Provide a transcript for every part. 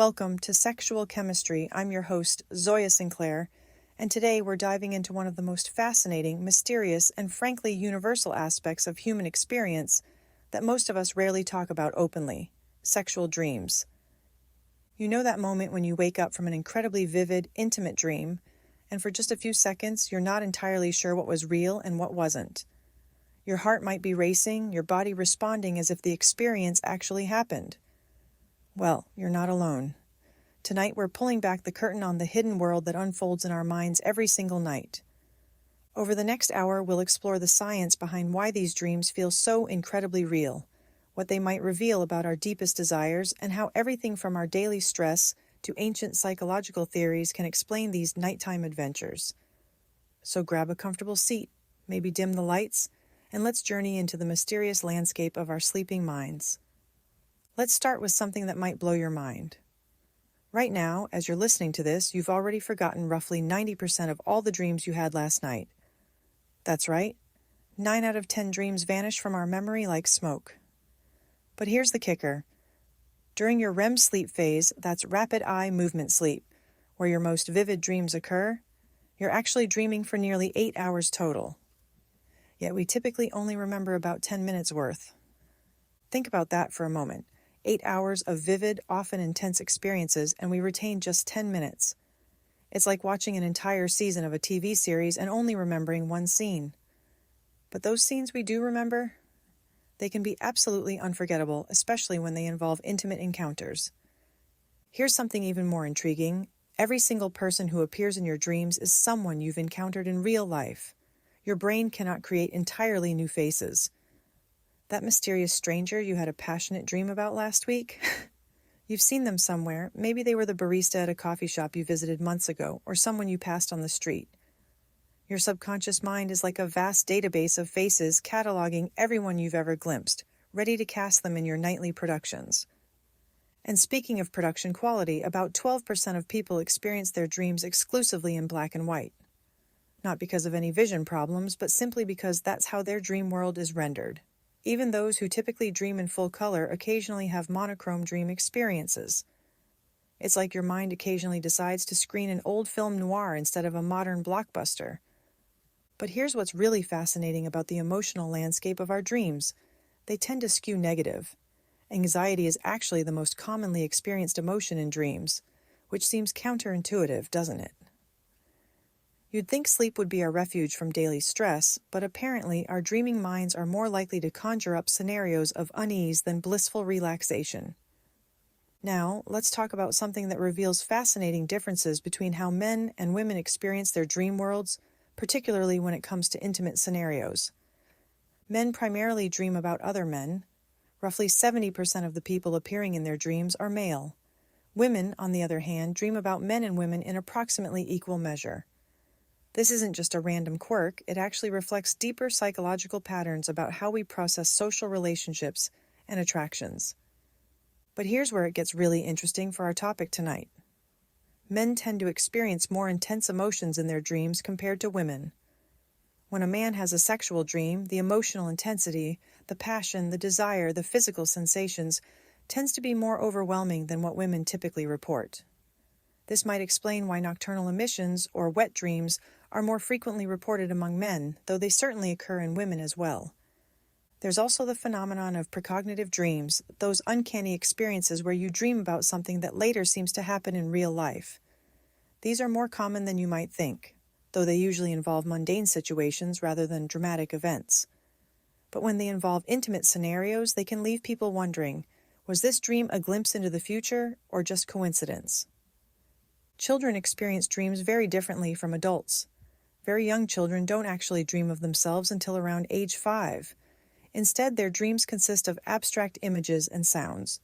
Welcome to Sexual Chemistry. I'm your host, Zoya Sinclair, and today we're diving into one of the most fascinating, mysterious, and frankly universal aspects of human experience that most of us rarely talk about openly: sexual dreams. You know that moment when you wake up from an incredibly vivid, intimate dream, and for just a few seconds you're not entirely sure what was real and what wasn't. Your heart might be racing, your body responding as if the experience actually happened. Well, you're not alone. Tonight we're pulling back the curtain on the hidden world that unfolds in our minds every single night. Over the next hour, we'll explore the science behind why these dreams feel so incredibly real, what they might reveal about our deepest desires, and how everything from our daily stress to ancient psychological theories can explain these nighttime adventures. So grab a comfortable seat, maybe dim the lights, and let's journey into the mysterious landscape of our sleeping minds. Let's start with something that might blow your mind. Right now, as you're listening to this, you've already forgotten roughly 90% of all the dreams you had last night. That's right, 9 out of 10 dreams vanish from our memory like smoke. But here's the kicker. During your REM sleep phase, that's rapid eye movement sleep, where your most vivid dreams occur, you're actually dreaming for nearly 8 hours total. Yet we typically only remember about 10 minutes worth. Think about that for a moment. 8 hours of vivid, often intense experiences, and we retain just 10 minutes. It's like watching an entire season of a TV series and only remembering one scene. But those scenes we do remember, they can be absolutely unforgettable, especially when they involve intimate encounters. Here's something even more intriguing. Every single person who appears in your dreams is someone you've encountered in real life. Your brain cannot create entirely new faces. That mysterious stranger you had a passionate dream about last week? You've seen them somewhere. Maybe they were the barista at a coffee shop you visited months ago, or someone you passed on the street. Your subconscious mind is like a vast database of faces cataloging everyone you've ever glimpsed, ready to cast them in your nightly productions. And speaking of production quality, about 12% of people experience their dreams exclusively in black and white. Not because of any vision problems, but simply because that's how their dream world is rendered. Even those who typically dream in full color occasionally have monochrome dream experiences. It's like your mind occasionally decides to screen an old film noir instead of a modern blockbuster. But here's what's really fascinating about the emotional landscape of our dreams. They tend to skew negative. Anxiety is actually the most commonly experienced emotion in dreams, which seems counterintuitive, doesn't it? You'd think sleep would be our refuge from daily stress, but apparently our dreaming minds are more likely to conjure up scenarios of unease than blissful relaxation. Now, let's talk about something that reveals fascinating differences between how men and women experience their dream worlds, particularly when it comes to intimate scenarios. Men primarily dream about other men. Roughly 70% of the people appearing in their dreams are male. Women, on the other hand, dream about men and women in approximately equal measure. This isn't just a random quirk, it actually reflects deeper psychological patterns about how we process social relationships and attractions. But here's where it gets really interesting for our topic tonight. Men tend to experience more intense emotions in their dreams compared to women. When a man has a sexual dream, the emotional intensity, the passion, the desire, the physical sensations tends to be more overwhelming than what women typically report. This might explain why nocturnal emissions, or wet dreams, are more frequently reported among men, though they certainly occur in women as well. There's also the phenomenon of precognitive dreams, those uncanny experiences where you dream about something that later seems to happen in real life. These are more common than you might think, though they usually involve mundane situations rather than dramatic events. But when they involve intimate scenarios, they can leave people wondering, was this dream a glimpse into the future or just coincidence? Children experience dreams very differently from adults. Very young children don't actually dream of themselves until around age 5. Instead, their dreams consist of abstract images and sounds.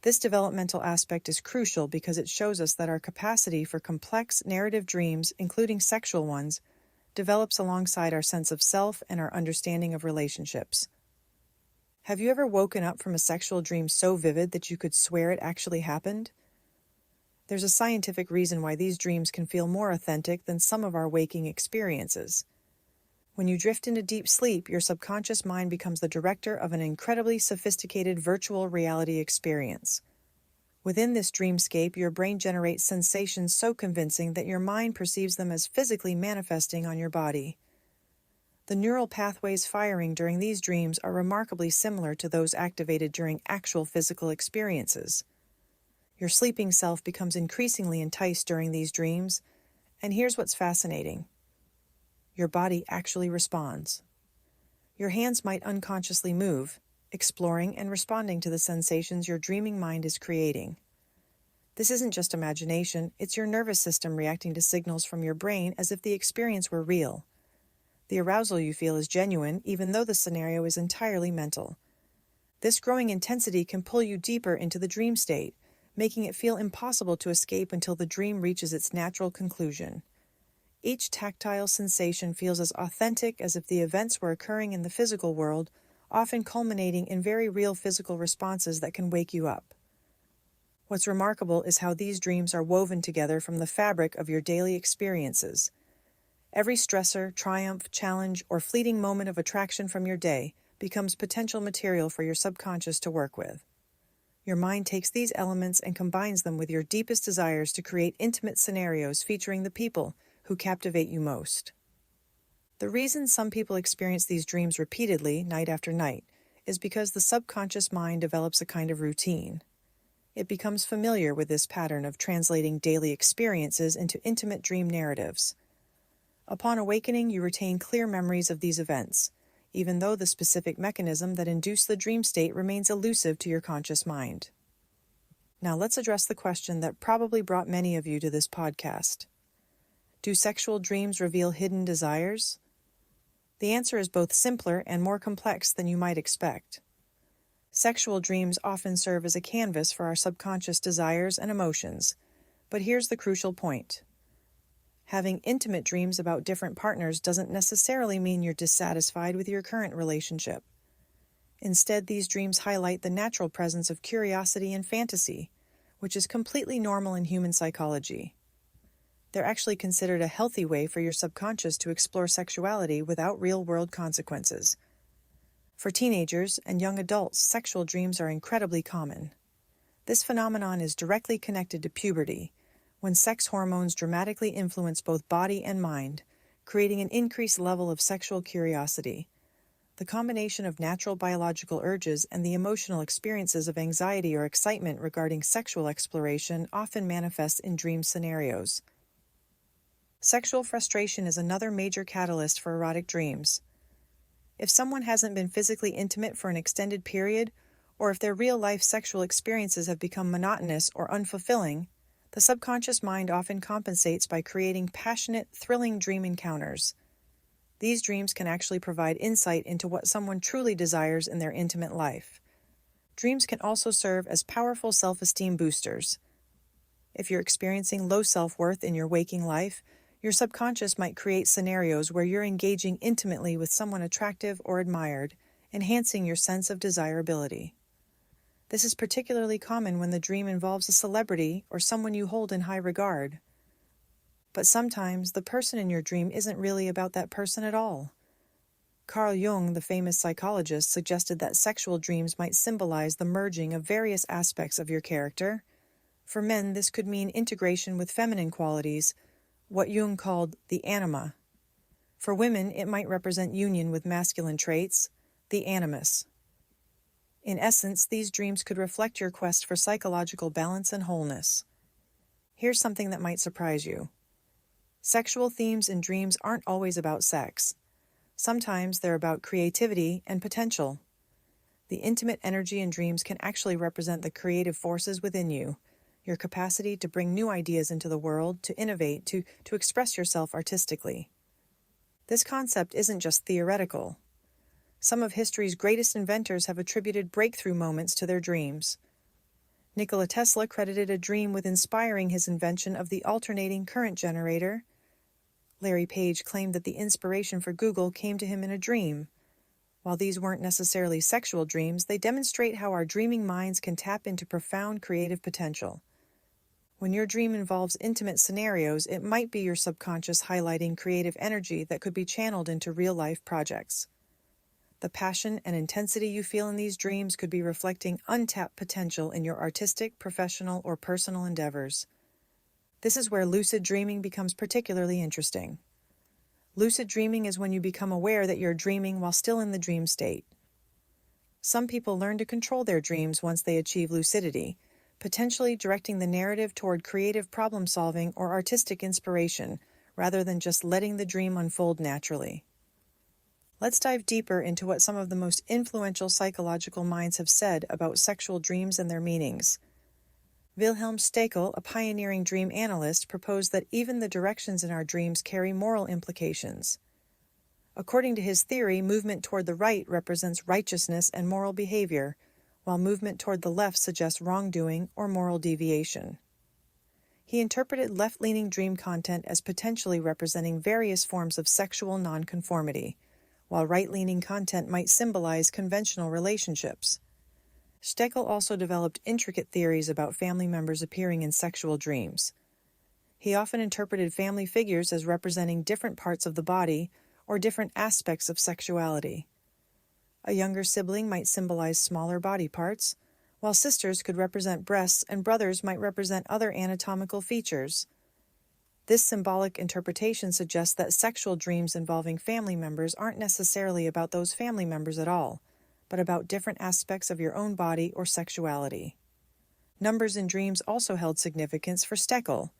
This developmental aspect is crucial because it shows us that our capacity for complex narrative dreams, including sexual ones, develops alongside our sense of self and our understanding of relationships. Have you ever woken up from a sexual dream so vivid that you could swear it actually happened? There's a scientific reason why these dreams can feel more authentic than some of our waking experiences. When you drift into deep sleep, your subconscious mind becomes the director of an incredibly sophisticated virtual reality experience. Within this dreamscape, your brain generates sensations so convincing that your mind perceives them as physically manifesting on your body. The neural pathways firing during these dreams are remarkably similar to those activated during actual physical experiences. Your sleeping self becomes increasingly enticed during these dreams, and here's what's fascinating. Your body actually responds. Your hands might unconsciously move, exploring and responding to the sensations your dreaming mind is creating. This isn't just imagination, it's your nervous system reacting to signals from your brain as if the experience were real. The arousal you feel is genuine, even though the scenario is entirely mental. This growing intensity can pull you deeper into the dream state, making it feel impossible to escape until the dream reaches its natural conclusion. Each tactile sensation feels as authentic as if the events were occurring in the physical world, often culminating in very real physical responses that can wake you up. What's remarkable is how these dreams are woven together from the fabric of your daily experiences. Every stressor, triumph, challenge, or fleeting moment of attraction from your day becomes potential material for your subconscious to work with. Your mind takes these elements and combines them with your deepest desires to create intimate scenarios featuring the people who captivate you most. The reason some people experience these dreams repeatedly, night after night, is because the subconscious mind develops a kind of routine. It becomes familiar with this pattern of translating daily experiences into intimate dream narratives. Upon awakening, you retain clear memories of these events, even though the specific mechanism that induced the dream state remains elusive to your conscious mind. Now let's address the question that probably brought many of you to this podcast. Do sexual dreams reveal hidden desires? The answer is both simpler and more complex than you might expect. Sexual dreams often serve as a canvas for our subconscious desires and emotions, but here's the crucial point. Having intimate dreams about different partners doesn't necessarily mean you're dissatisfied with your current relationship. Instead, these dreams highlight the natural presence of curiosity and fantasy, which is completely normal in human psychology. They're actually considered a healthy way for your subconscious to explore sexuality without real-world consequences. For teenagers and young adults, sexual dreams are incredibly common. This phenomenon is directly connected to puberty, when sex hormones dramatically influence both body and mind, creating an increased level of sexual curiosity. The combination of natural biological urges and the emotional experiences of anxiety or excitement regarding sexual exploration often manifests in dream scenarios. Sexual frustration is another major catalyst for erotic dreams. If someone hasn't been physically intimate for an extended period, or if their real-life sexual experiences have become monotonous or unfulfilling, the subconscious mind often compensates by creating passionate, thrilling dream encounters. These dreams can actually provide insight into what someone truly desires in their intimate life. Dreams can also serve as powerful self-esteem boosters. If you're experiencing low self-worth in your waking life, your subconscious might create scenarios where you're engaging intimately with someone attractive or admired, enhancing your sense of desirability. This is particularly common when the dream involves a celebrity or someone you hold in high regard. But sometimes the person in your dream isn't really about that person at all. Carl Jung, the famous psychologist, suggested that sexual dreams might symbolize the merging of various aspects of your character. For men, this could mean integration with feminine qualities, what Jung called the anima. For women, it might represent union with masculine traits, the animus. In essence, these dreams could reflect your quest for psychological balance and wholeness. Here's something that might surprise you. Sexual themes in dreams aren't always about sex. Sometimes they're about creativity and potential. The intimate energy in dreams can actually represent the creative forces within you, your capacity to bring new ideas into the world, to innovate, to express yourself artistically. This concept isn't just theoretical. Some of history's greatest inventors have attributed breakthrough moments to their dreams. Nikola Tesla credited a dream with inspiring his invention of the alternating current generator. Larry Page claimed that the inspiration for Google came to him in a dream. While these weren't necessarily sexual dreams, they demonstrate how our dreaming minds can tap into profound creative potential. When your dream involves intimate scenarios, it might be your subconscious highlighting creative energy that could be channeled into real-life projects. The passion and intensity you feel in these dreams could be reflecting untapped potential in your artistic, professional, or personal endeavors. This is where lucid dreaming becomes particularly interesting. Lucid dreaming is when you become aware that you're dreaming while still in the dream state. Some people learn to control their dreams once they achieve lucidity, potentially directing the narrative toward creative problem-solving or artistic inspiration, rather than just letting the dream unfold naturally. Let's dive deeper into what some of the most influential psychological minds have said about sexual dreams and their meanings. Wilhelm Stekel, a pioneering dream analyst, proposed that even the directions in our dreams carry moral implications. According to his theory, movement toward the right represents righteousness and moral behavior, while movement toward the left suggests wrongdoing or moral deviation. He interpreted left-leaning dream content as potentially representing various forms of sexual nonconformity, while right-leaning content might symbolize conventional relationships. Stekel also developed intricate theories about family members appearing in sexual dreams. He often interpreted family figures as representing different parts of the body or different aspects of sexuality. A younger sibling might symbolize smaller body parts, while sisters could represent breasts and brothers might represent other anatomical features. This symbolic interpretation suggests that sexual dreams involving family members aren't necessarily about those family members at all, but about different aspects of your own body or sexuality. Numbers in dreams also held significance for Stekel.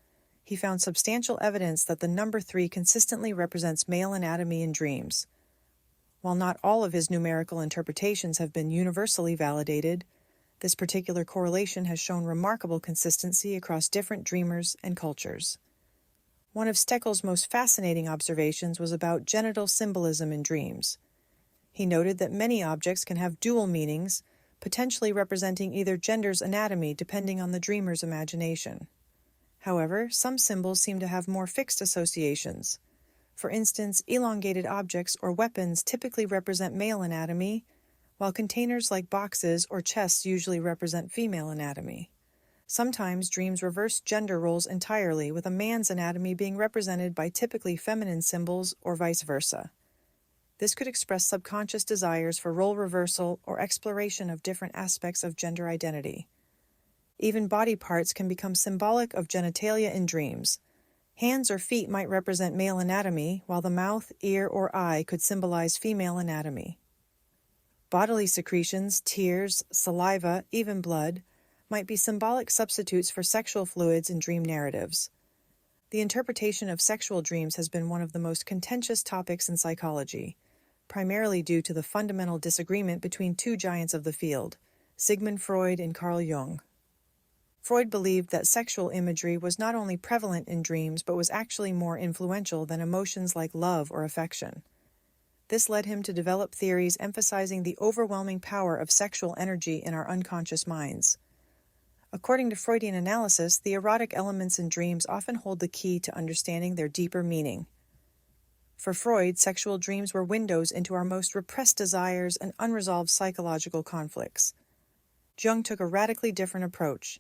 He found substantial evidence that the number 3 consistently represents male anatomy in dreams. While not all of his numerical interpretations have been universally validated, this particular correlation has shown remarkable consistency across different dreamers and cultures. One of Stekel's most fascinating observations was about genital symbolism in dreams. He noted that many objects can have dual meanings, potentially representing either gender's anatomy depending on the dreamer's imagination. However, some symbols seem to have more fixed associations. For instance, elongated objects or weapons typically represent male anatomy, while containers like boxes or chests usually represent female anatomy. Sometimes dreams reverse gender roles entirely, with a man's anatomy being represented by typically feminine symbols or vice versa. This could express subconscious desires for role reversal or exploration of different aspects of gender identity. Even body parts can become symbolic of genitalia in dreams. Hands or feet might represent male anatomy, while the mouth, ear, or eye could symbolize female anatomy. Bodily secretions, tears, saliva, even blood, might be symbolic substitutes for sexual fluids in dream narratives. The interpretation of sexual dreams has been one of the most contentious topics in psychology, primarily due to the fundamental disagreement between two giants of the field, Sigmund Freud and Carl Jung. Freud believed that sexual imagery was not only prevalent in dreams but was actually more influential than emotions like love or affection. This led him to develop theories emphasizing the overwhelming power of sexual energy in our unconscious minds. According to Freudian analysis, the erotic elements in dreams often hold the key to understanding their deeper meaning. For Freud, sexual dreams were windows into our most repressed desires and unresolved psychological conflicts. Jung took a radically different approach.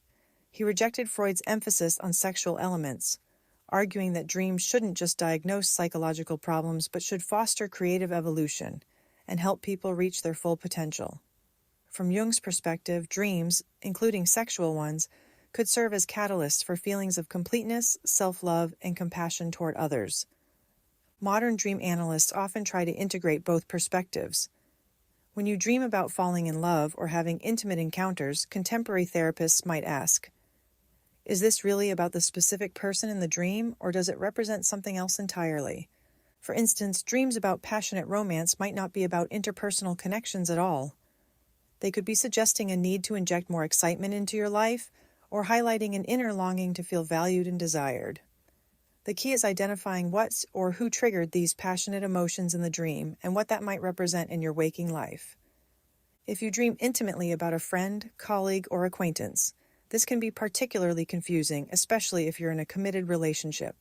He rejected Freud's emphasis on sexual elements, arguing that dreams shouldn't just diagnose psychological problems but should foster creative evolution and help people reach their full potential. From Jung's perspective, dreams, including sexual ones, could serve as catalysts for feelings of completeness, self-love, and compassion toward others. Modern dream analysts often try to integrate both perspectives. When you dream about falling in love or having intimate encounters, contemporary therapists might ask, is this really about the specific person in the dream, or does it represent something else entirely? For instance, dreams about passionate romance might not be about interpersonal connections at all. They could be suggesting a need to inject more excitement into your life, or highlighting an inner longing to feel valued and desired. The key is identifying what or who triggered these passionate emotions in the dream and what that might represent in your waking life. If you dream intimately about a friend, colleague, or acquaintance, this can be particularly confusing, especially if you're in a committed relationship.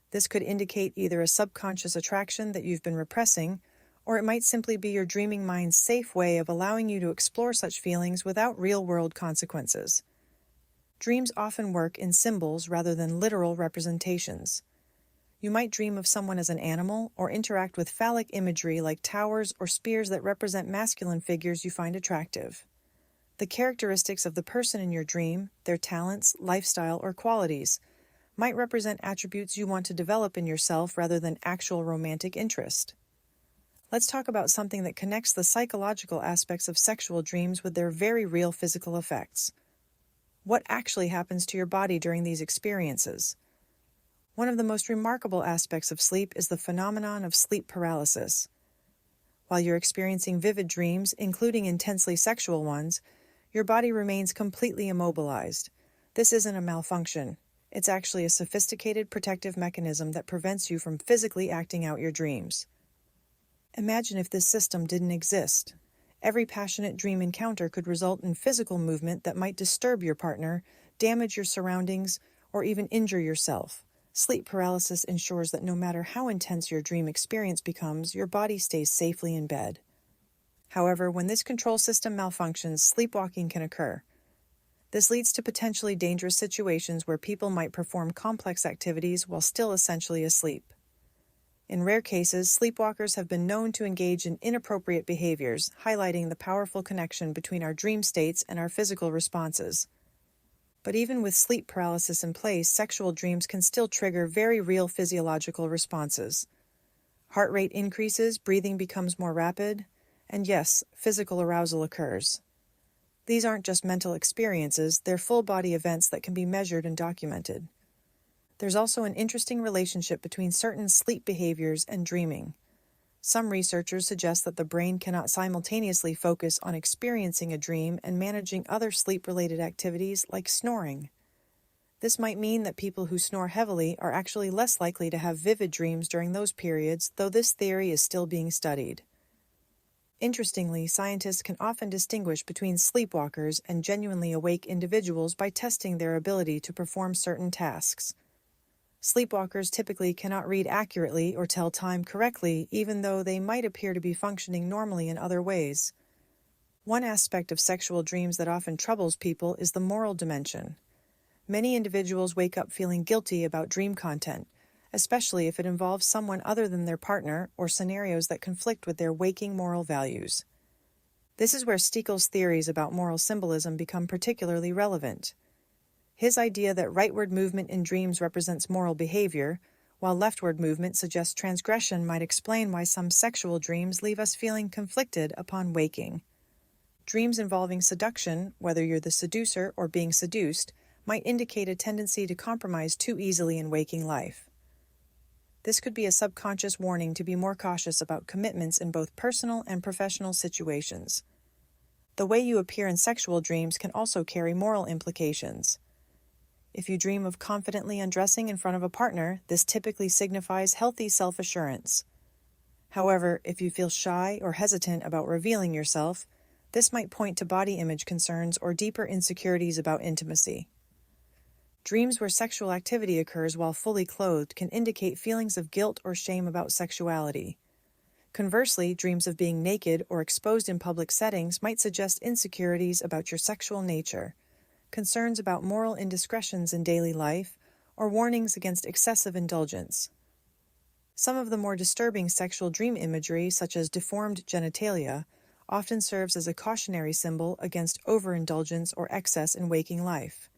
This could indicate either a subconscious attraction that you've been repressing, or it might simply be your dreaming mind's safe way of allowing you to explore such feelings without real-world consequences. Dreams often work in symbols rather than literal representations. You might dream of someone as an animal or interact with phallic imagery like towers or spears that represent masculine figures you find attractive. The characteristics of the person in your dream, their talents, lifestyle, or qualities, might represent attributes you want to develop in yourself rather than actual romantic interest. Let's talk about something that connects the psychological aspects of sexual dreams with their very real physical effects. What actually happens to your body during these experiences? One of the most remarkable aspects of sleep is the phenomenon of sleep paralysis. While you're experiencing vivid dreams, including intensely sexual ones, your body remains completely immobilized. This isn't a malfunction. It's actually a sophisticated protective mechanism that prevents you from physically acting out your dreams. Imagine if this system didn't exist. Every passionate dream encounter could result in physical movement that might disturb your partner, damage your surroundings, or even injure yourself. Sleep paralysis ensures that no matter how intense your dream experience becomes, your body stays safely in bed. However, when this control system malfunctions, sleepwalking can occur. This leads to potentially dangerous situations where people might perform complex activities while still essentially asleep. In rare cases, sleepwalkers have been known to engage in inappropriate behaviors, highlighting the powerful connection between our dream states and our physical responses. But even with sleep paralysis in place, sexual dreams can still trigger very real physiological responses. Heart rate increases, breathing becomes more rapid, and yes, physical arousal occurs. These aren't just mental experiences, they're full-body events that can be measured and documented. There's also an interesting relationship between certain sleep behaviors and dreaming. Some researchers suggest that the brain cannot simultaneously focus on experiencing a dream and managing other sleep-related activities like snoring. This might mean that people who snore heavily are actually less likely to have vivid dreams during those periods, though this theory is still being studied. Interestingly, scientists can often distinguish between sleepwalkers and genuinely awake individuals by testing their ability to perform certain tasks. Sleepwalkers typically cannot read accurately or tell time correctly, even though they might appear to be functioning normally in other ways. One aspect of sexual dreams that often troubles people is the moral dimension. Many individuals wake up feeling guilty about dream content, especially if it involves someone other than their partner or scenarios that conflict with their waking moral values. This is where Stiekel's theories about moral symbolism become particularly relevant. His idea that rightward movement in dreams represents moral behavior, while leftward movement suggests transgression, might explain why some sexual dreams leave us feeling conflicted upon waking. Dreams involving seduction, whether you're the seducer or being seduced, might indicate a tendency to compromise too easily in waking life. This could be a subconscious warning to be more cautious about commitments in both personal and professional situations. The way you appear in sexual dreams can also carry moral implications. If you dream of confidently undressing in front of a partner, this typically signifies healthy self-assurance. However, if you feel shy or hesitant about revealing yourself, this might point to body image concerns or deeper insecurities about intimacy. Dreams where sexual activity occurs while fully clothed can indicate feelings of guilt or shame about sexuality. Conversely, dreams of being naked or exposed in public settings might suggest insecurities about your sexual nature, concerns about moral indiscretions in daily life, or warnings against excessive indulgence. Some of the more disturbing sexual dream imagery, such as deformed genitalia, often serves as a cautionary symbol against overindulgence or excess in waking life.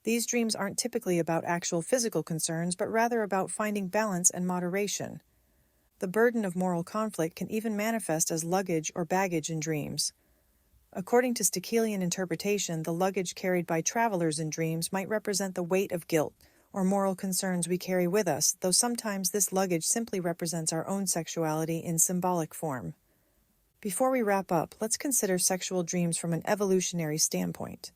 These dreams aren't typically about actual physical concerns, but rather about finding balance and moderation. The burden of moral conflict can even manifest as luggage or baggage in dreams. According to Steckelian interpretation, the luggage carried by travelers in dreams might represent the weight of guilt or moral concerns we carry with us, though sometimes this luggage simply represents our own sexuality in symbolic form. Before we wrap up, let's consider sexual dreams from an evolutionary standpoint.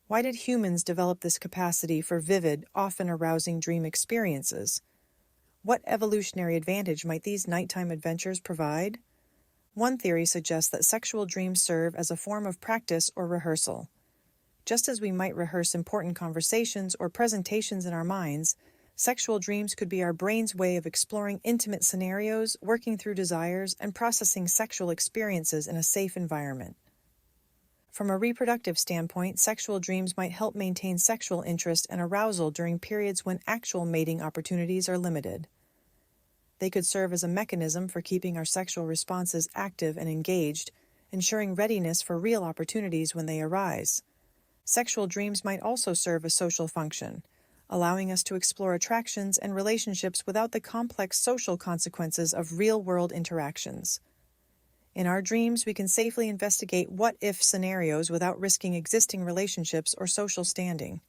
Why did humans develop this capacity for vivid, often arousing dream experiences? What evolutionary advantage might these nighttime adventures provide? One theory suggests that sexual dreams serve as a form of practice or rehearsal. Just as we might rehearse important conversations or presentations in our minds, sexual dreams could be our brain's way of exploring intimate scenarios, working through desires, and processing sexual experiences in a safe environment. From a reproductive standpoint, sexual dreams might help maintain sexual interest and arousal during periods when actual mating opportunities are limited. They could serve as a mechanism for keeping our sexual responses active and engaged, ensuring readiness for real opportunities when they arise. Sexual dreams might also serve a social function, allowing us to explore attractions and relationships without the complex social consequences of real-world interactions. In our dreams, we can safely investigate what-if scenarios without risking existing relationships or social standing.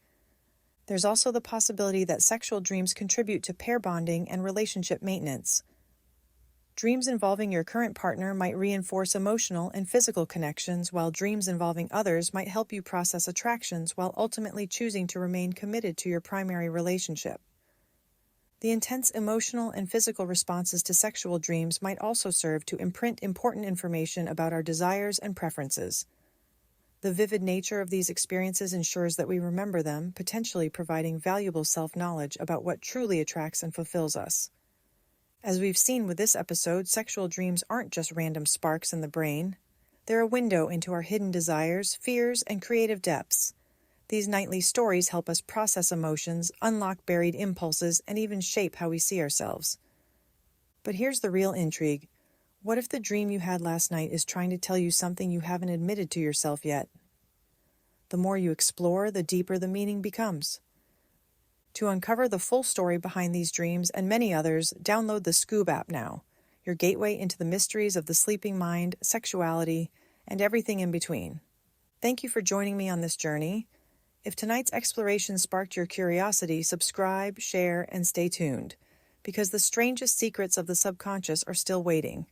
There's also the possibility that sexual dreams contribute to pair bonding and relationship maintenance. Dreams involving your current partner might reinforce emotional and physical connections, while dreams involving others might help you process attractions while ultimately choosing to remain committed to your primary relationship. The intense emotional and physical responses to sexual dreams might also serve to imprint important information about our desires and preferences. The vivid nature of these experiences ensures that we remember them, potentially providing valuable self-knowledge about what truly attracts and fulfills us. As we've seen with this episode, sexual dreams aren't just random sparks in the brain. They're a window into our hidden desires, fears, and creative depths. These nightly stories help us process emotions, unlock buried impulses, and even shape how we see ourselves. But here's the real intrigue. What if the dream you had last night is trying to tell you something you haven't admitted to yourself yet? The more you explore, the deeper the meaning becomes. To uncover the full story behind these dreams and many others, download the Skoob app now, your gateway into the mysteries of the sleeping mind, sexuality, and everything in between. Thank you for joining me on this journey. If tonight's exploration sparked your curiosity, subscribe, share, and stay tuned, because the strangest secrets of the subconscious are still waiting.